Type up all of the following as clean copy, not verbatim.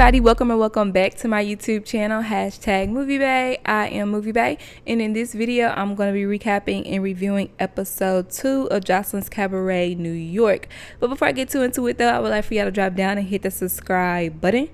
everybody, welcome back to my YouTube channel, #MovieBay. I am MovieBay, and in this video I'm going to be recapping and reviewing episode 2 of Joseline's Cabaret New York. But before I get too into it though, I would like for y'all to drop down and hit the subscribe button.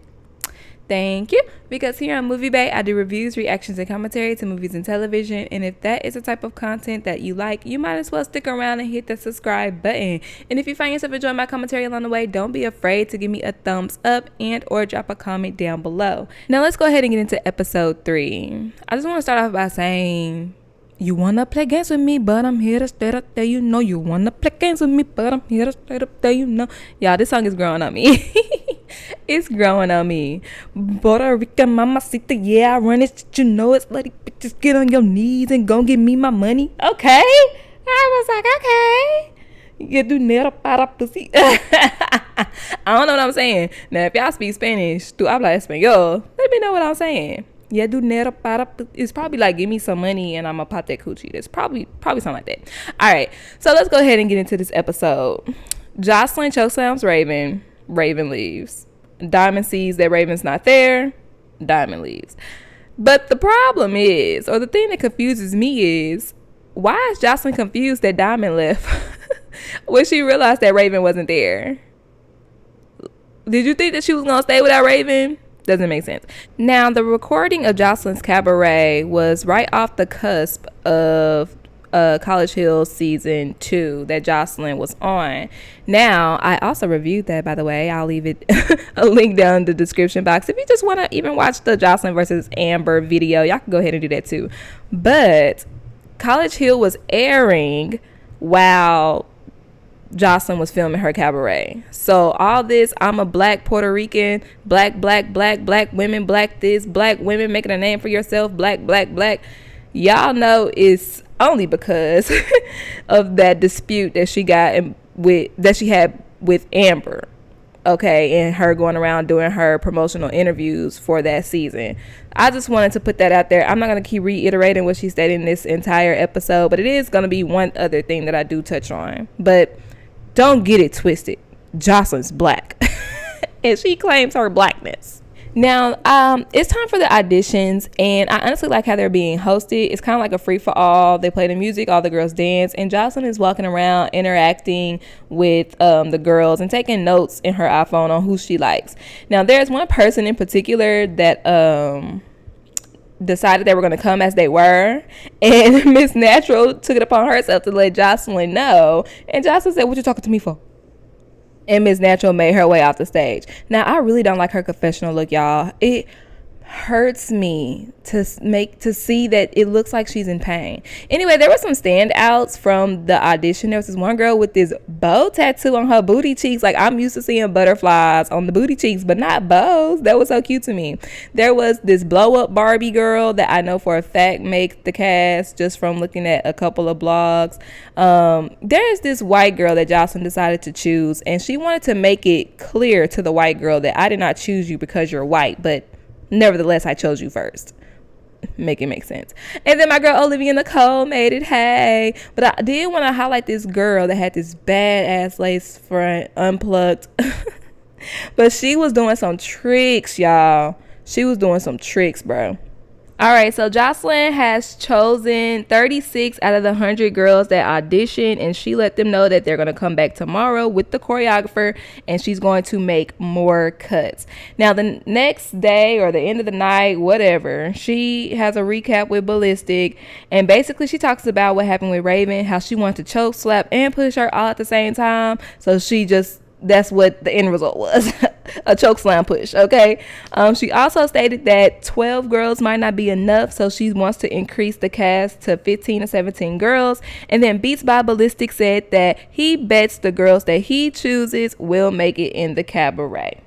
Thank you, because here on MovieBay I do reviews, reactions, and commentary to movies and television, and if that is the type of content that you like, you might as well stick around and hit the subscribe button. And if you find yourself enjoying my commentary along the way, don't be afraid to give me a thumbs up and or drop a comment down below. Now let's go ahead and get into episode 3. I just want to start off by saying, you wanna play games with me, but I'm here to straight up there, you know. You wanna play games with me, but I'm here to straight up there, you know. Y'all, this song is growing on me. It's growing on me. Puerto Rican mamacita, yeah, I run it, you know it's slutty bitches, get on your knees and gon' give me my money. Okay, I was like, okay, you do dinero para pussy. I don't know what I'm saying. Now if y'all speak Spanish, tú habla español, let me know what I'm saying. Yeah, do dinero para, it's probably like give me some money and I'ma pop that coochie. That's probably something like that. All right, so let's go ahead and get into this episode. Joseline chokeslams Raven. Raven leaves. Diamond sees that Raven's not there. Diamond leaves. But the problem is, or the thing that confuses me is, why is Joseline confused that Diamond left when she realized that Raven wasn't there? Did you think that she was gonna stay without Raven? Doesn't make sense. Now, the recording of Joseline's Cabaret was right off the cusp of College Hill season 2 that Joseline was on. Now, I also reviewed that, by the way. I'll leave it a link down in the description box if you just want to even watch the Joseline versus Amber video. Y'all can go ahead and do that too. But College Hill was airing while Joseline was filming her cabaret. So all this, I'm a black Puerto Rican, black women, black this, black women making a name for yourself, black, y'all know it's only because of that dispute that she had with Amber, okay, and her going around doing her promotional interviews for that season. I just wanted to put that out there. I'm not going to keep reiterating what she said in this entire episode, but it is going to be one other thing that I do touch on. But don't get it twisted, Joseline's black and she claims her blackness. Now, it's time for the auditions, and I honestly like how they're being hosted. It's kind of like a free-for-all. They play the music, all the girls dance, and Joseline is walking around interacting with the girls and taking notes in her iPhone on who she likes. Now, there's one person in particular that decided they were going to come as they were, and Miss Natural took it upon herself to let Joseline know, and Joseline said, "What you talking to me for?" And Miss Natural made her way off the stage. Now, I really don't like her confessional look, y'all. It hurts me to see that it looks like she's in pain. Anyway, there were some standouts from the audition. There was this one girl with this bow tattoo on her booty cheeks. Like, I'm used to seeing butterflies on the booty cheeks, but not bows. That was so cute to me. There was this blow-up Barbie girl that I know for a fact makes the cast just from looking at a couple of blogs. There's this white girl that Joseline decided to choose, and she wanted to make it clear to the white girl that I did not choose you because you're white, but nevertheless, I chose you first. Make it make sense. And then my girl Olivia Nicole made it, hey. But I did want to highlight this girl that had this badass lace front unplugged. But she was doing some tricks, y'all. She was doing some tricks, bro. All right, so Joseline has chosen 36 out of the 100 girls that auditioned, and she let them know that they're going to come back tomorrow with the choreographer, and she's going to make more cuts. Now, the next day or the end of the night, whatever, she has a recap with Ballistic, and basically she talks about what happened with Raven, how she wanted to choke slap and push her all at the same time, so that's what the end result was. A choke slam push, okay? She also stated that 12 girls might not be enough, so she wants to increase the cast to 15 to 17 girls. And then Beats by Ballistic said that he bets the girls that he chooses will make it in the cabaret.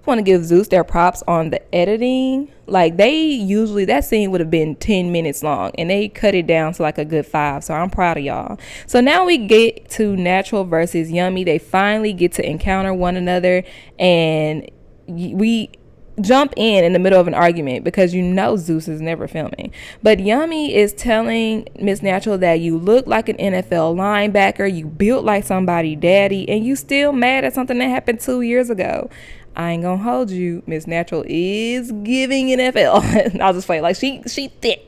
I want to give Zeus their props on the editing. Like, that scene would have been 10 minutes long, and they cut it down to like a good 5, so I'm proud of y'all. So now we get to Natural versus Yummy. They finally get to encounter one another, and we jump in the middle of an argument because you know Zeus is never filming. But Yummy is telling Miss Natural that you look like an NFL linebacker, you built like somebody daddy, and you still mad at something that happened 2 years ago. I ain't gonna hold you. Miss Natural is giving NFL. I'll just play like she thick.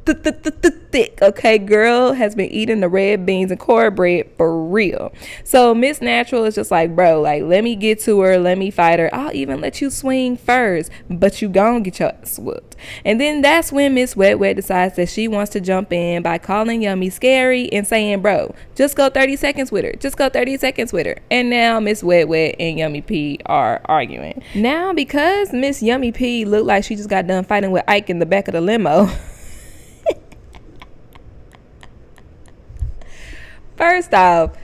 Thick, okay? Girl has been eating the red beans and cornbread for real. So Miss Natural is just like, bro, like, let me get to her, let me fight her. I'll even let you swing first, but you gon' get your ass whooped. And then that's when Miss Wet Wet decides that she wants to jump in by calling Yummy scary and saying, bro, just go 30 seconds with her. Just go 30 seconds with her. And now Miss Wet Wet and Yummy P are arguing. Now, because Miss Yummy P looked like she just got done fighting with Ike in the back of the limo. First off,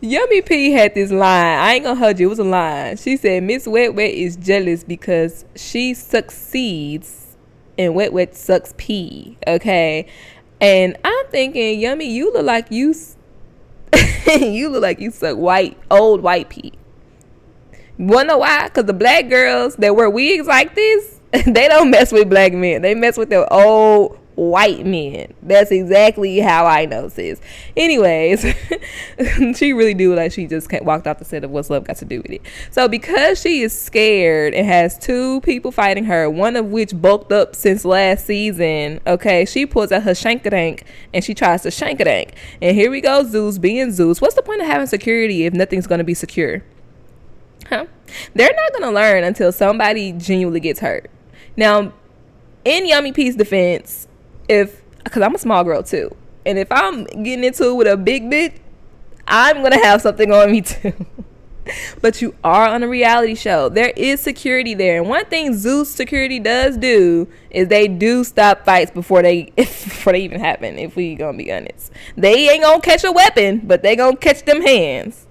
Yummy P had this line. I ain't gonna hold you. It was a line. She said, Miss Wet Wet is jealous because she succeeds and Wet Wet sucks pee. Okay. And I'm thinking, Yummy, you look like you suck old white pee. Wanna know why? Because the black girls that wear wigs like this, they don't mess with black men. They mess with their old white men. That's exactly how I know, sis. Anyways, she really do like she just walked off the set of What's Love Got to Do with It. So because she is scared and has two people fighting her, one of which bulked up since last season, okay, she pulls out her shankadank and she tries to shankadank. And here we go, Zeus being Zeus. What's the point of having security if nothing's going to be secure? Huh? They're not going to learn until somebody genuinely gets hurt. Now, in Yummy P's defense, because I'm a small girl too, and if I'm getting into it with a big bitch, I'm gonna have something on me too. But you are on a reality show. There is security there, and one thing Zeus security does do is they do stop fights before they even happen. If we gonna be honest, they ain't gonna catch a weapon, but they gonna catch them hands.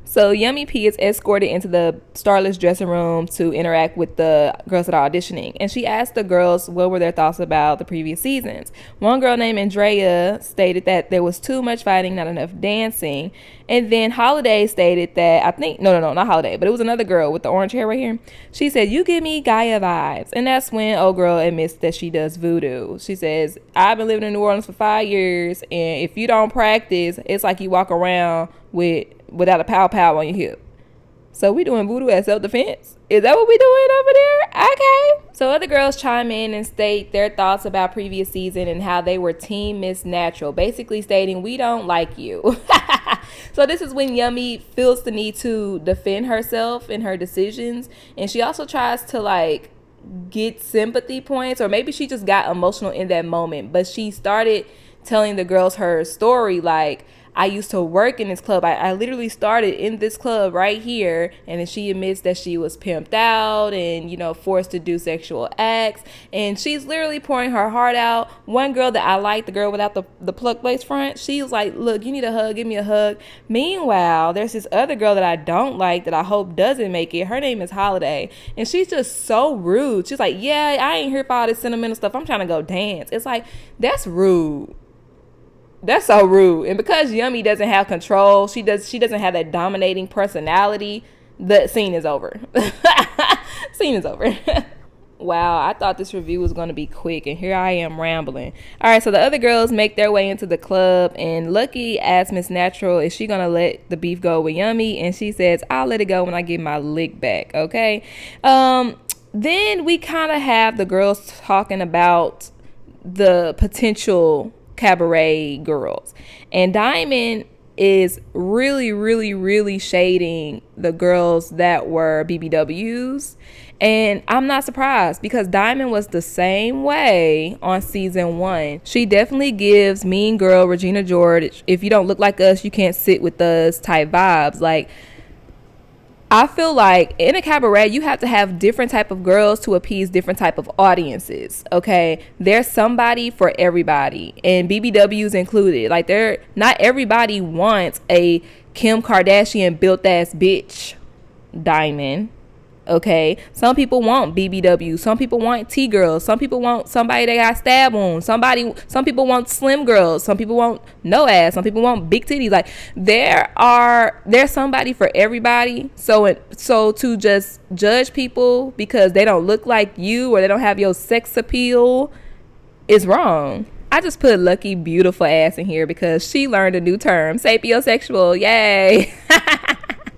So Yummy P is escorted into the Starless dressing room to interact with the girls that are auditioning. And she asked the girls what were their thoughts about the previous seasons. One girl named Andrea stated that there was too much fighting, not enough dancing. And then Holiday stated that, no, not Holiday, but it was another girl with the orange hair right here. She said, you give me Gaia vibes. And that's when old girl admits that she does voodoo. She says, I've been living in New Orleans for 5 years, and if you don't practice, it's like you walk around without a pow on your hip. So we doing voodoo as self-defense? Is that what we doing over there? Okay. So other girls chime in and state their thoughts about previous season and how they were team Miss Natural, basically stating, we don't like you. So this is when Yummy feels the need to defend herself in her decisions. And she also tries to like get sympathy points, or maybe she just got emotional in that moment. But she started telling the girls her story, like, I used to work in this club. I literally started in this club right here. And then she admits that she was pimped out and, you know, forced to do sexual acts. And she's literally pouring her heart out. One girl that I like, the girl without the plucked lace front, she was like, look, you need a hug. Give me a hug. Meanwhile, there's this other girl that I don't like that I hope doesn't make it. Her name is Holiday. And she's just so rude. She's like, yeah, I ain't here for all this sentimental stuff. I'm trying to go dance. It's like, that's rude. That's so rude. And because Yummy doesn't have control, she doesn't have that dominating personality, the scene is over. Scene is over. Wow, I thought this review was going to be quick, and here I am rambling. All right, so the other girls make their way into the club, and Lucky asks Miss Natural, is she going to let the beef go with Yummy? And she says, I'll let it go when I get my lick back, okay? Then we kind of have the girls talking about the potential Cabaret girls, and Diamond is really shading the girls that were BBWs, and I'm not surprised because Diamond was the same way on season 1. She definitely gives mean girl Regina George, if you don't look like us you can't sit with us type vibes. Like, I feel like in a cabaret, you have to have different type of girls to appease different type of audiences, okay? There's somebody for everybody, and BBWs included. Like, not everybody wants a Kim Kardashian built-ass bitch, Diamond, okay? Some people want BBW. Some people want T-girls. Some people want somebody that got stab wounds. Some people want slim girls. Some people want no ass. Some people want big titties. Like, there's somebody for everybody. So to just judge people because they don't look like you or they don't have your sex appeal is wrong. I just put Lucky beautiful ass in here because she learned a new term, sapiosexual. Yay.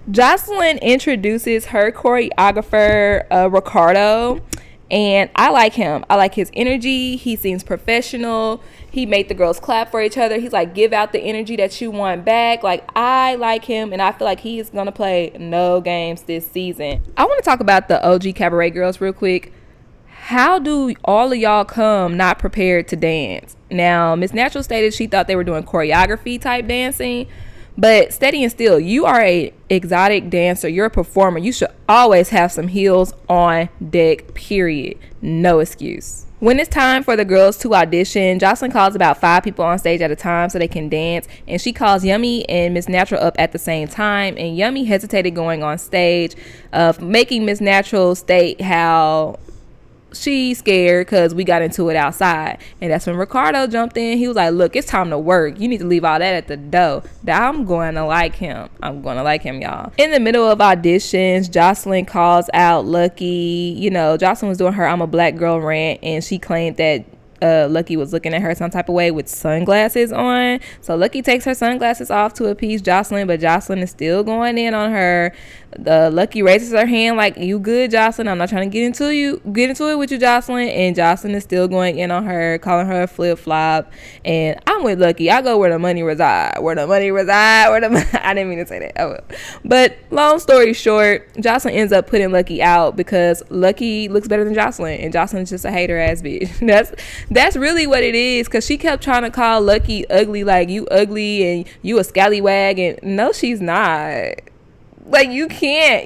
Joseline introduces her choreographer, Ricardo, and I like him. I like his energy. He seems professional. He made the girls clap for each other. He's like, give out the energy that you want back. Like, I like him, and I feel like he is going to play no games this season. I want to talk about the OG Cabaret girls real quick. How do all of y'all come not prepared to dance? Now, Miss Natural stated she thought they were doing choreography type dancing, but steady and still, you are a exotic dancer. You're a performer. You should always have some heels on deck, period. No excuse. When it's time for the girls to audition, Joseline calls about 5 people on stage at a time so they can dance, and she calls Yummy and Miss Natural up at the same time, and Yummy hesitated going on stage, making Miss Natural state how she's scared because we got into it outside. And that's when Ricardo jumped in. He was like, look, it's time to work. You need to leave all that at the door. I'm going to like him. I'm going to like him, y'all. In the middle of auditions, Joseline calls out Lucky. You know, Joseline was doing her I'm a black girl rant, and she claimed that Lucky was looking at her some type of way with sunglasses on. So Lucky takes her sunglasses off to appease Joseline, but Joseline is still going in on her. Lucky raises her hand like, you good, Joseline? I'm not trying to get into it with you, Joseline. And Joseline is still going in on her, calling her a flip-flop. And I'm with Lucky. I go where the money reside. I didn't mean to say that. I will. But long story short, Joseline ends up putting Lucky out because Lucky looks better than Joseline, and Joseline's just a hater ass bitch. That's really what it is, because she kept trying to call Lucky ugly, like, you ugly and you a scallywag, and no, she's not. Like, you can't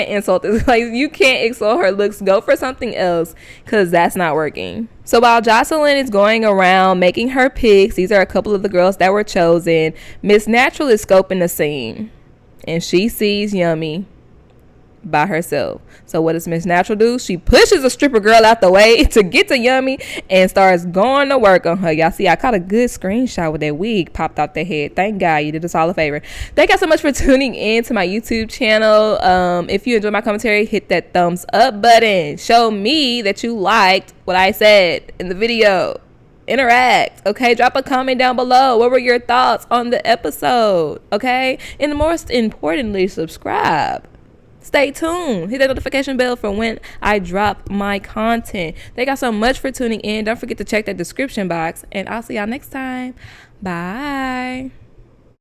insult this. Like, you can't insult her looks. Go for something else, because that's not working. So while Joseline is going around making her picks, these are a couple of the girls that were chosen, Miss Natural is scoping the scene, and she sees Yummy by herself. So what does Miss Natural do? She pushes a stripper girl out the way to get to Yummy and starts going to work on her. Y'all see, I caught a good screenshot with that wig popped out their head. Thank God, you did us all a favor. Thank y'all so much for tuning in to my YouTube channel. If you enjoyed my commentary, hit that thumbs up button. Show me that you liked what I said in the video. Interact, okay? Drop a comment down below. What were your thoughts on the episode, okay? And most importantly, subscribe. Stay tuned. Hit that notification bell for when I drop my content. Thank y'all so much for tuning in. Don't forget to check that description box, and I'll see y'all next time. Bye.